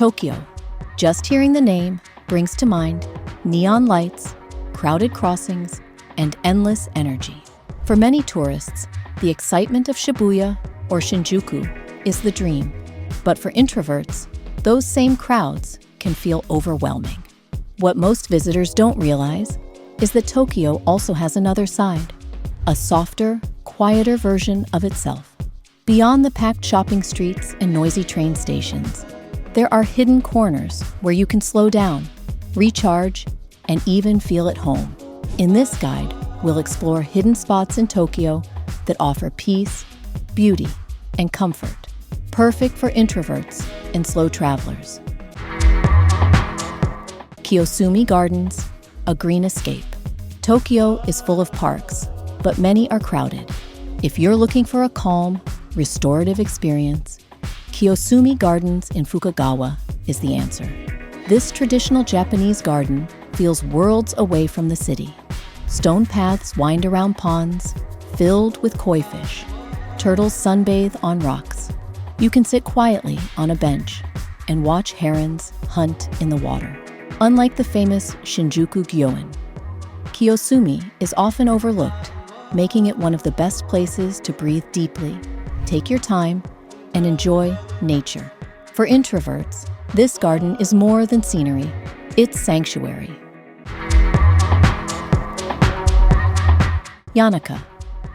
Tokyo. Just hearing the name brings to mind neon lights, crowded crossings, and endless energy. For many tourists, the excitement of Shibuya or Shinjuku is the dream. But for introverts, those same crowds can feel overwhelming. What most visitors don't realize is that Tokyo also has another side, a softer, quieter version of itself. Beyond the packed shopping streets and noisy train stations, there are hidden corners where you can slow down, recharge, and even feel at home. In this guide, we'll explore hidden spots in Tokyo that offer peace, beauty, and comfort, perfect for introverts and slow travelers. Kiyosumi Gardens, a green escape. Tokyo is full of parks, but many are crowded. If you're looking for a calm, restorative experience, Kiyosumi Gardens in Fukagawa is the answer. This traditional Japanese garden feels worlds away from the city. Stone paths wind around ponds filled with koi fish. Turtles sunbathe on rocks. You can sit quietly on a bench and watch herons hunt in the water. Unlike the famous Shinjuku Gyoen, Kiyosumi is often overlooked, making it one of the best places to breathe deeply, take your time, and enjoy nature. For introverts, this garden is more than scenery, it's sanctuary. Yanaka,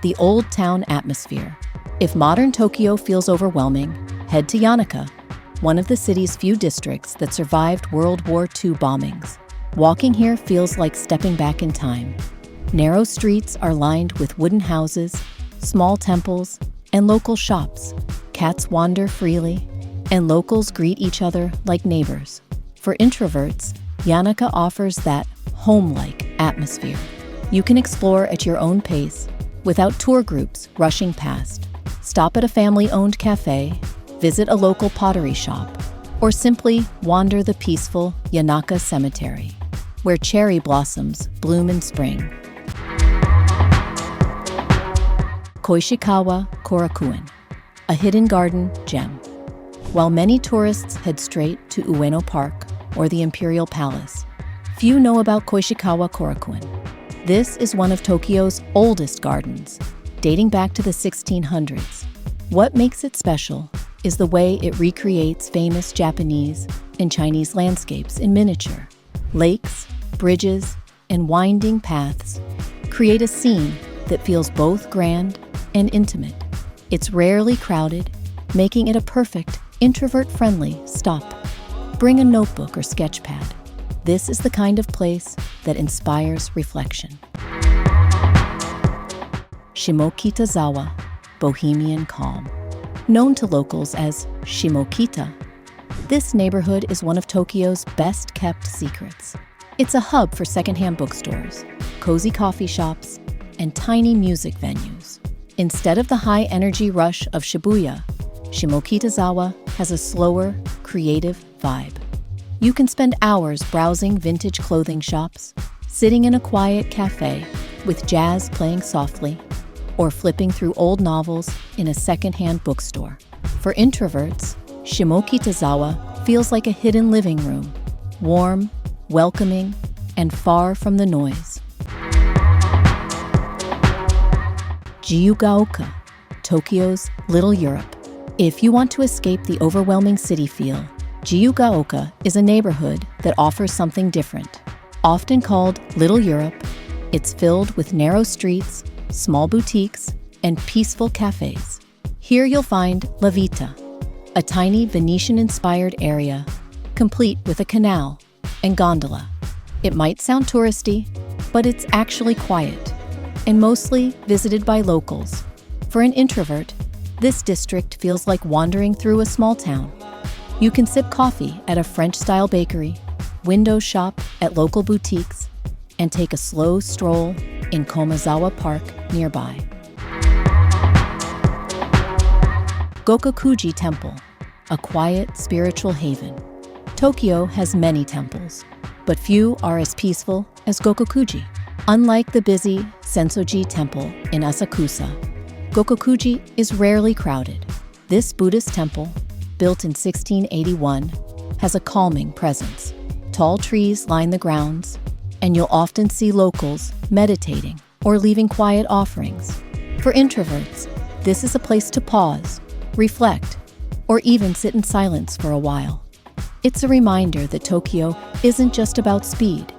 the old town atmosphere. If modern Tokyo feels overwhelming, head to Yanaka, one of the city's few districts that survived World War II bombings. Walking here feels like stepping back in time. Narrow streets are lined with wooden houses, small temples, and local shops. Cats wander freely, and locals greet each other like neighbors. For introverts, Yanaka offers that home-like atmosphere. You can explore at your own pace, without tour groups rushing past. Stop at a family-owned café, visit a local pottery shop, or simply wander the peaceful Yanaka Cemetery, where cherry blossoms bloom in spring. Koishikawa Korakuen, a hidden garden gem. While many tourists head straight to Ueno Park or the Imperial Palace, few know about Koishikawa Korakuen. This is one of Tokyo's oldest gardens, dating back to the 1600s. What makes it special is the way it recreates famous Japanese and Chinese landscapes in miniature. Lakes, bridges, and winding paths create a scene that feels both grand and intimate. It's rarely crowded, making it a perfect, introvert-friendly stop. Bring a notebook or sketch pad. This is the kind of place that inspires reflection. Shimokitazawa, Bohemian Calm. Known to locals as Shimokita, this neighborhood is one of Tokyo's best-kept secrets. It's a hub for secondhand bookstores, cozy coffee shops, and tiny music venues. Instead of the high-energy rush of Shibuya, Shimokitazawa has a slower, creative vibe. You can spend hours browsing vintage clothing shops, sitting in a quiet cafe with jazz playing softly, or flipping through old novels in a secondhand bookstore. For introverts, Shimokitazawa feels like a hidden living room, warm, welcoming, and far from the noise. Jiyugaoka, Tokyo's Little Europe. If you want to escape the overwhelming city feel, Jiyugaoka is a neighborhood that offers something different. Often called Little Europe, it's filled with narrow streets, small boutiques, and peaceful cafes. Here you'll find La Vita, a tiny Venetian-inspired area, complete with a canal and gondola. It might sound touristy, but it's actually quiet and mostly visited by locals. For an introvert, this district feels like wandering through a small town. You can sip coffee at a French-style bakery, window shop at local boutiques, and take a slow stroll in Komazawa Park nearby. Gokokuji Temple, a quiet spiritual haven. Tokyo has many temples, but few are as peaceful as Gokokuji. Unlike the busy Sensoji Temple in Asakusa, Gokokuji is rarely crowded. This Buddhist temple, built in 1681, has a calming presence. Tall trees line the grounds, and you'll often see locals meditating or leaving quiet offerings. For introverts, this is a place to pause, reflect, or even sit in silence for a while. It's a reminder that Tokyo isn't just about speed,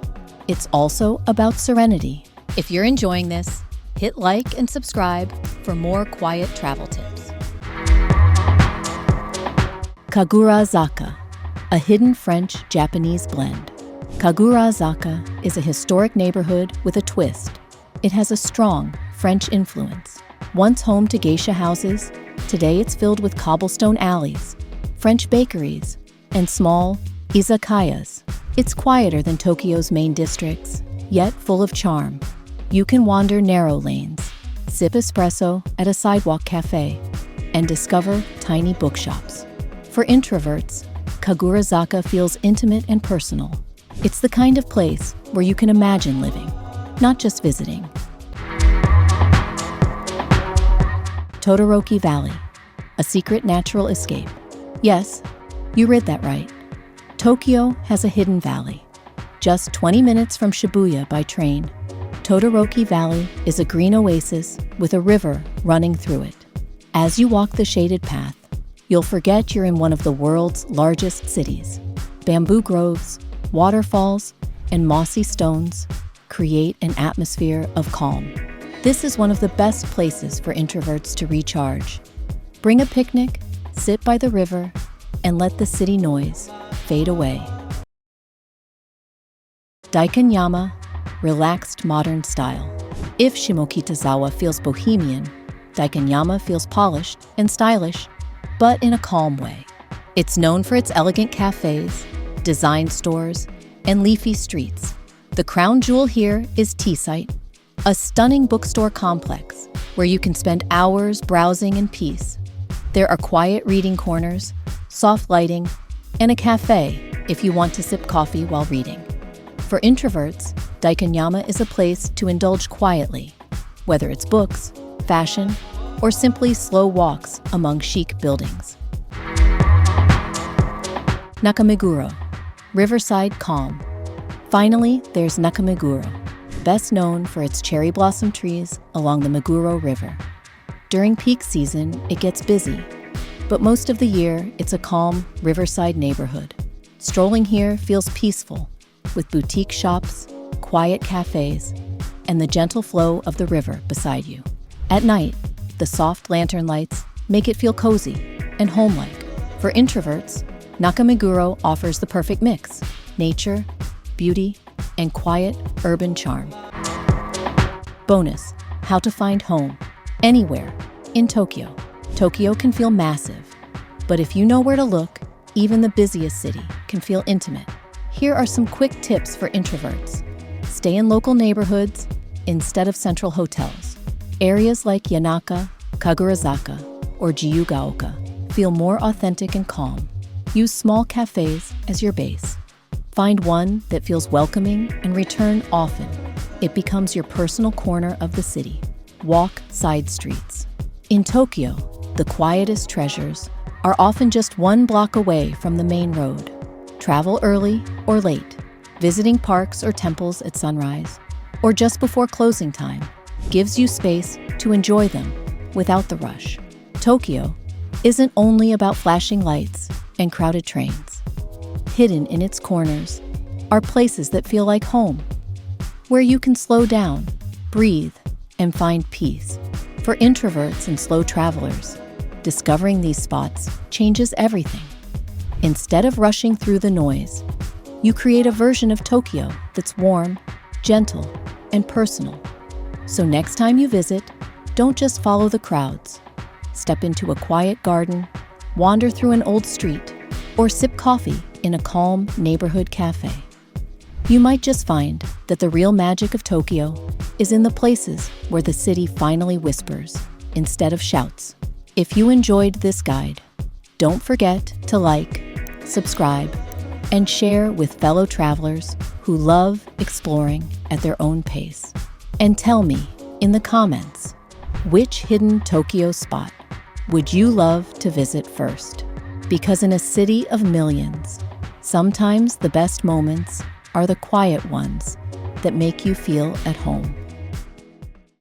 it's also about serenity. If you're enjoying this, hit like and subscribe for more quiet travel tips. Kagurazaka, a hidden French-Japanese blend. Kagurazaka is a historic neighborhood with a twist. It has a strong French influence. Once home to geisha houses, today it's filled with cobblestone alleys, French bakeries, and small izakayas. It's quieter than Tokyo's main districts, yet full of charm. You can wander narrow lanes, sip espresso at a sidewalk cafe, and discover tiny bookshops. For introverts, Kagurazaka feels intimate and personal. It's the kind of place where you can imagine living, not just visiting. Todoroki Valley, a secret natural escape. Yes, you read that right. Tokyo has a hidden valley. Just 20 minutes from Shibuya by train, Todoroki Valley is a green oasis with a river running through it. As you walk the shaded path, you'll forget you're in one of the world's largest cities. Bamboo groves, waterfalls, and mossy stones create an atmosphere of calm. This is one of the best places for introverts to recharge. Bring a picnic, sit by the river, and let the city noise fade away. Daikanyama, relaxed modern style. If Shimokitazawa feels bohemian, Daikanyama feels polished and stylish, but in a calm way. It's known for its elegant cafes, design stores, and leafy streets. The crown jewel here is T-Site, a stunning bookstore complex where you can spend hours browsing in peace. There are quiet reading corners, soft lighting, and a cafe if you want to sip coffee while reading. For introverts, Daikanyama is a place to indulge quietly, whether it's books, fashion, or simply slow walks among chic buildings. Nakameguro, riverside calm. Finally, there's Nakameguro, best known for its cherry blossom trees along the Meguro River. During peak season, it gets busy, but most of the year, it's a calm riverside neighborhood. Strolling here feels peaceful, with boutique shops, quiet cafes, and the gentle flow of the river beside you. At night, the soft lantern lights make it feel cozy and homelike. For introverts, Nakameguro offers the perfect mix: nature, beauty, and quiet urban charm. Bonus: how to find home anywhere in Tokyo. Tokyo can feel massive, but if you know where to look, even the busiest city can feel intimate. Here are some quick tips for introverts. Stay in local neighborhoods instead of central hotels. Areas like Yanaka, Kagurazaka, or Jiyugaoka feel more authentic and calm. Use small cafes as your base. Find one that feels welcoming and return often. It becomes your personal corner of the city. Walk side streets. In Tokyo, the quietest treasures are often just one block away from the main road. Travel early or late, visiting parks or temples at sunrise, or just before closing time, gives you space to enjoy them without the rush. Tokyo isn't only about flashing lights and crowded trains. Hidden in its corners are places that feel like home, where you can slow down, breathe, and find peace. For introverts and slow travelers, discovering these spots changes everything. Instead of rushing through the noise, you create a version of Tokyo that's warm, gentle, and personal. So next time you visit, don't just follow the crowds. Step into a quiet garden, wander through an old street, or sip coffee in a calm neighborhood cafe. You might just find that the real magic of Tokyo is in the places where the city finally whispers instead of shouts. If you enjoyed this guide, don't forget to like, subscribe, and share with fellow travelers who love exploring at their own pace. And tell me in the comments, which hidden Tokyo spot would you love to visit first? Because in a city of millions, Sometimes the best moments are the quiet ones that make you feel at home.